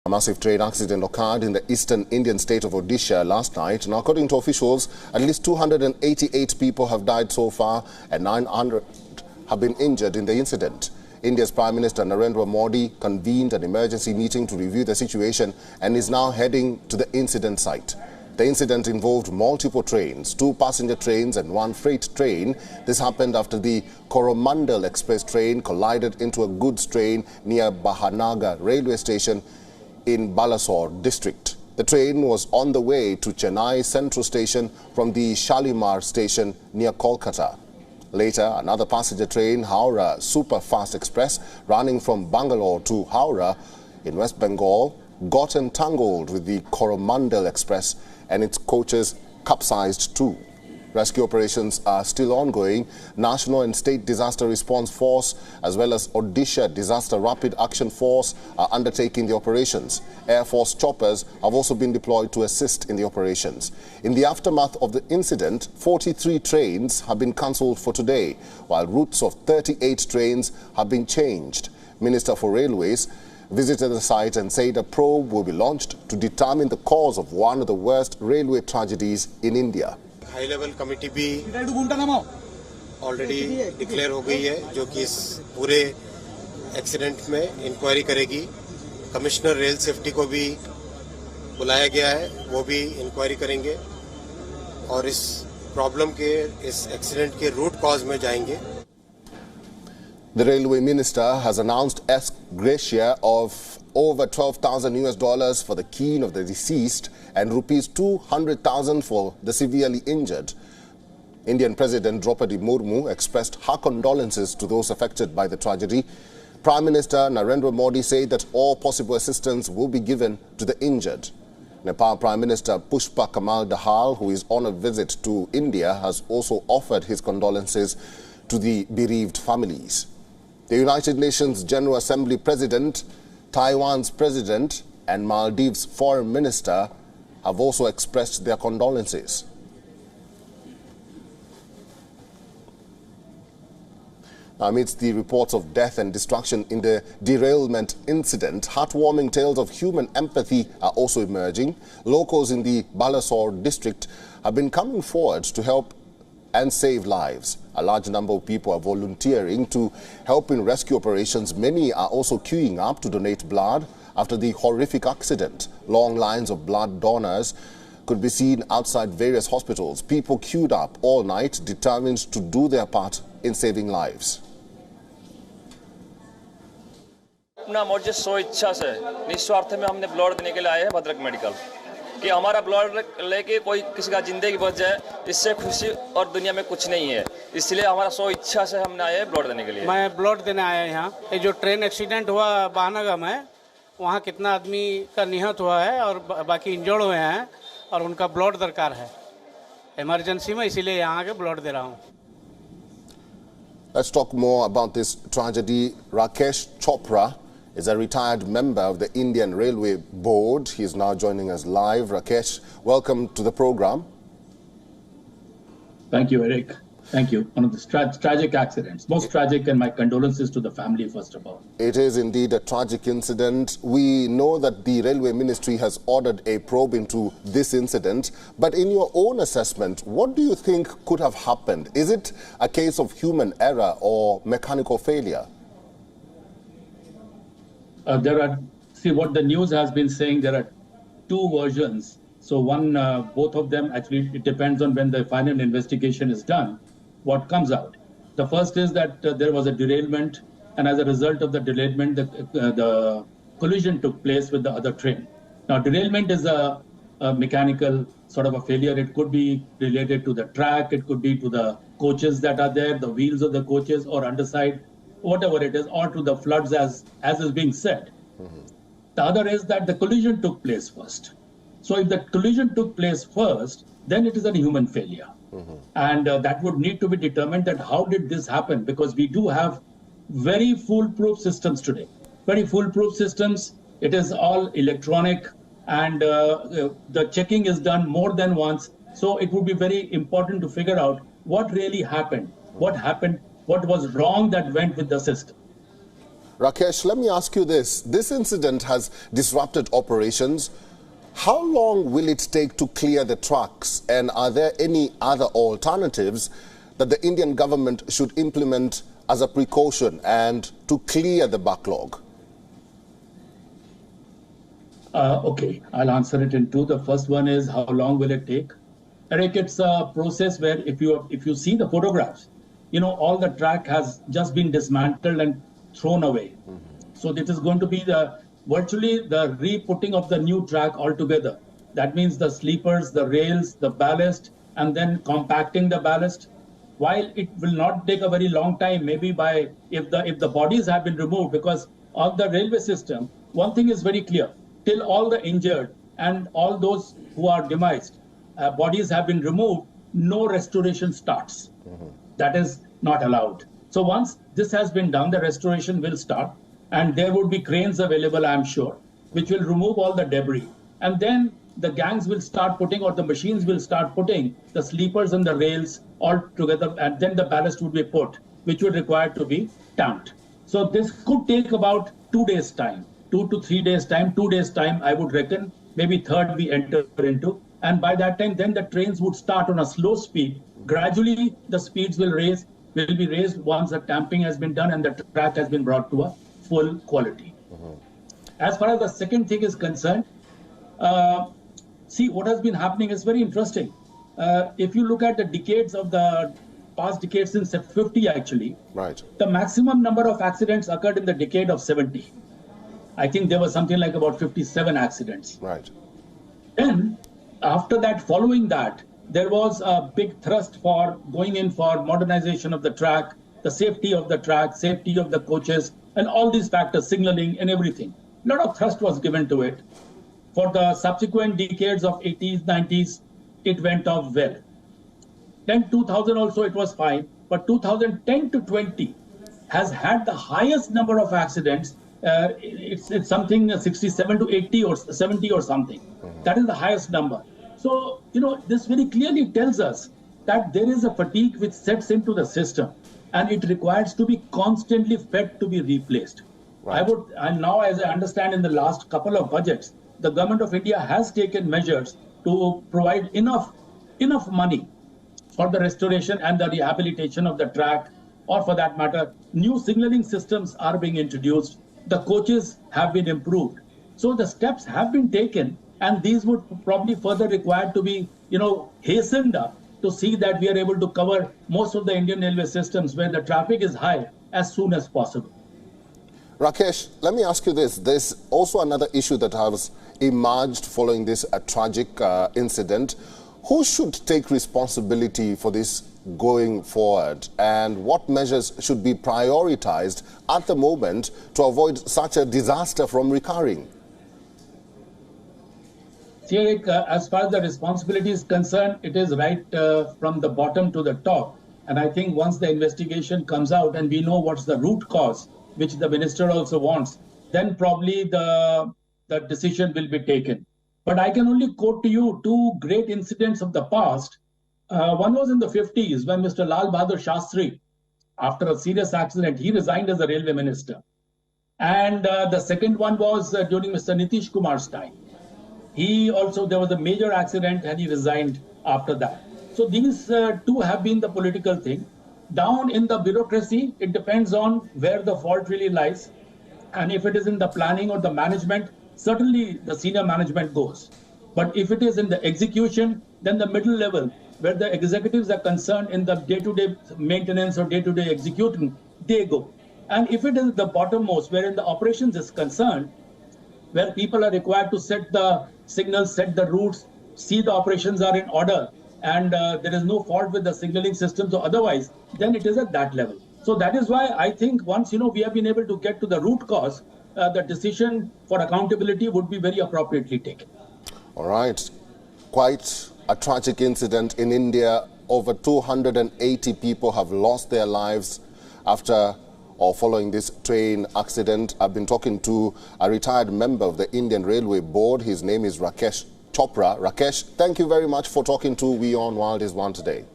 A massive train accident occurred in the eastern Indian state of Odisha last night. Now, according to officials, at least 288 people have died so far and 900 have been injured in the incident. India's Prime Minister Narendra Modi convened an emergency meeting to review the situation and is now heading to the incident site. The incident involved multiple trains, 2 passenger trains and 1 freight train. This happened after the Coromandel Express train collided into a goods train near Bahanagar railway station in Balasore district. The train was on the way to Chennai Central Station from the Shalimar station near Kolkata. Later, another passenger train, Howrah Super Fast Express, running from Bangalore to Howrah in West Bengal, got entangled with the Coromandel Express and its coaches capsized too. Rescue operations are still ongoing. National and State Disaster Response Force as well as Odisha Disaster Rapid Action Force are undertaking the operations. Air Force choppers have also been deployed to assist in the operations. In the aftermath of the incident, 43 trains have been cancelled for today, while routes of 38 trains have been changed. Minister for Railways visited the site and said a probe will be launched to determine the cause of one of the worst railway tragedies in India. High level committee भी already declare हो गई है जो कि इस पूरे accident में inquiry करेगी। कमिश्नर रेल सेफ्टी को भी बुलाया गया है, वो भी इंक्वायरी करेंगे और इस प्रॉब्लम के, इस एक्सीडेंट के रूट कॉज में जाएंगे। The railway minister has announced ex gratia of over $12,000 for the kin of the deceased and rupees 200,000 for the severely injured. Indian President Draupadi Murmu expressed her condolences to those affected by the tragedy. Prime Minister Narendra Modi said that all possible assistance will be given to the injured. Nepal Prime Minister Pushpa Kamal Dahal, who is on a visit to India, has also offered his condolences to the bereaved families. The United Nations General Assembly President, Taiwan's President and Maldives Foreign Minister have also expressed their condolences. Amidst the reports of death and destruction in the derailment incident, heartwarming tales of human empathy are also emerging. Locals in the Balasore district have been coming forward to help and save lives. A large number of people are volunteering to help in rescue operations. Many are also queuing up to donate blood after the horrific accident. Long lines of blood donors could be seen outside various hospitals. People queued up all night, determined to do their part in saving lives. अपना मर्जी सो इच्छा से निस्वार्थ में हमने blood देने के लिए आए हैं भद्रक मेडिकल कि हमारा ब्लड लेके कोई किसी का जिंदगी बच जाए, इससे खुशी और दुनिया में कुछ नहीं है। इसलिए हमारा सो इच्छा से हमने आए हैं ब्लड देने के लिए। मैं ब्लड देने आया यहाँ। ये जो ट्रेन एक्सीडेंट हुआ बहानागर में, वहाँ कितना आदमी का निहत हुआ है और बाकी इंजर्ड हुए हैं और उनका ब्लड दरकार है इमरजेंसी में, इसीलिए यहाँ के ब्लड दे रहा हूँ। Let's talk more about this tragedy. Rakesh Chopra is a retired member of the Indian Railway Board. He is now joining us live. Rakesh, welcome to the program. Thank you, Eric. Thank you. One of the tragic accidents, most tragic, and my condolences to the family, first of all. It is indeed a tragic incident. We know that the Railway Ministry has ordered a probe into this incident. But in your own assessment, what do you think could have happened? Is it a case of human error or mechanical failure? See what the news has been saying, there are 2 versions. So one, both of them, actually, it depends on when the final investigation is done, what comes out. The first is that there was a derailment, and as a result of the derailment, the collision took place with the other train. Now, derailment is a mechanical sort of a failure. It could be related to the track, it could be to the coaches that are there, the wheels of the coaches or underside, whatever it is, or to the floods as is being said. The other is that the collision took place first. So if the collision took place first, then it is a human failure. And that would need to be determined that how did this happen? Because we do have very foolproof systems today. Very foolproof systems. It is all electronic and the checking is done more than once. So it would be very important to figure out what really happened. What happened? What was wrong that went with the system? Rakesh, let me ask you this. This incident has disrupted operations. How long will it take to clear the tracks? And are there any other alternatives that the Indian government should implement as a precaution and to clear the backlog? Okay, I'll answer it in two. The first one is, how long will it take? Eric, it's a process where if you see the photographs, all the track has just been dismantled and thrown away. So it is going to be virtually the re-putting of the new track altogether. That means the sleepers, the rails, the ballast, and then compacting the ballast. While it will not take a very long time, maybe if the bodies have been removed, because of the railway system, one thing is very clear: till all the injured and all those who are demised bodies have been removed, no restoration starts. That is not allowed. So once this has been done, the restoration will start, and there would be cranes available, I'm sure, which will remove all the debris. And then the gangs will start putting, or the machines will start putting the sleepers and the rails all together, and then the ballast would be put, which would require to be tamped. So this could take about 2 days' time, 2 to 3 days' time, 2 days' time, I would reckon. Maybe third we enter into. And by that time, then the trains would start on a slow speed. Gradually, the speeds will be raised once the tamping has been done and the track has been brought to a full quality. As far as the second thing is concerned, see, what has been happening is very interesting. If you look at the decades of the past decades, since 50 actually, right, the maximum number of accidents occurred in the decade of 70. I think there was something like about 57 accidents. Right. Then, after that, following that, there was a big thrust for going in for modernization of the track, the safety of the track, safety of the coaches, and all these factors, signaling and everything. A lot of thrust was given to it. For the subsequent decades of 80s, 90s, it went off well. Then 2000 also it was fine, but 2010 to 20 has had the highest number of accidents. It's something 67 to 80 or 70 or something. That is the highest number. So, this very clearly tells us that there is a fatigue which sets into the system, and it requires to be constantly fed to be replaced. Right. And now, as I understand, in the last couple of budgets, the government of India has taken measures to provide enough money for the restoration and the rehabilitation of the track, or for that matter, new signaling systems are being introduced. The coaches have been improved. So the steps have been taken, and these would probably further require to be, hastened up to see that we are able to cover most of the Indian railway systems where the traffic is high as soon as possible. Rakesh, let me ask you this. There's also another issue that has emerged following this tragic incident. Who should take responsibility for this going forward, and what measures should be prioritized at the moment to avoid such a disaster from recurring? See, Eric, as far as the responsibility is concerned, it is right from the bottom to the top. And I think once the investigation comes out and we know what's the root cause, which the minister also wants, then probably the decision will be taken. But I can only quote to you two great incidents of the past. One was in the 50s when Mr. Lal Bahadur Shastri, after a serious accident, he resigned as a railway minister. And the second one was during Mr. Nitish Kumar's time. There was a major accident and he resigned after that. So these two have been the political thing. Down in the bureaucracy, it depends on where the fault really lies. And if it is in the planning or the management, certainly the senior management goes. But if it is in the execution, then the middle level, where the executives are concerned in the day-to-day maintenance or day-to-day executing, they go. And if it is the bottommost, wherein the operations is concerned, where people are required to set the signals, set the routes, see the operations are in order, and there is no fault with the signaling systems or otherwise, then it is at that level. So that is why I think once we have been able to get to the root cause, the decision for accountability would be very appropriately taken. All right. Quite a tragic incident in India. Over 280 people have lost their lives after or following this train accident. I've been talking to a retired member of the Indian Railway Board. His name is Rakesh Chopra. Rakesh, thank you very much for talking to We On Wild is One today.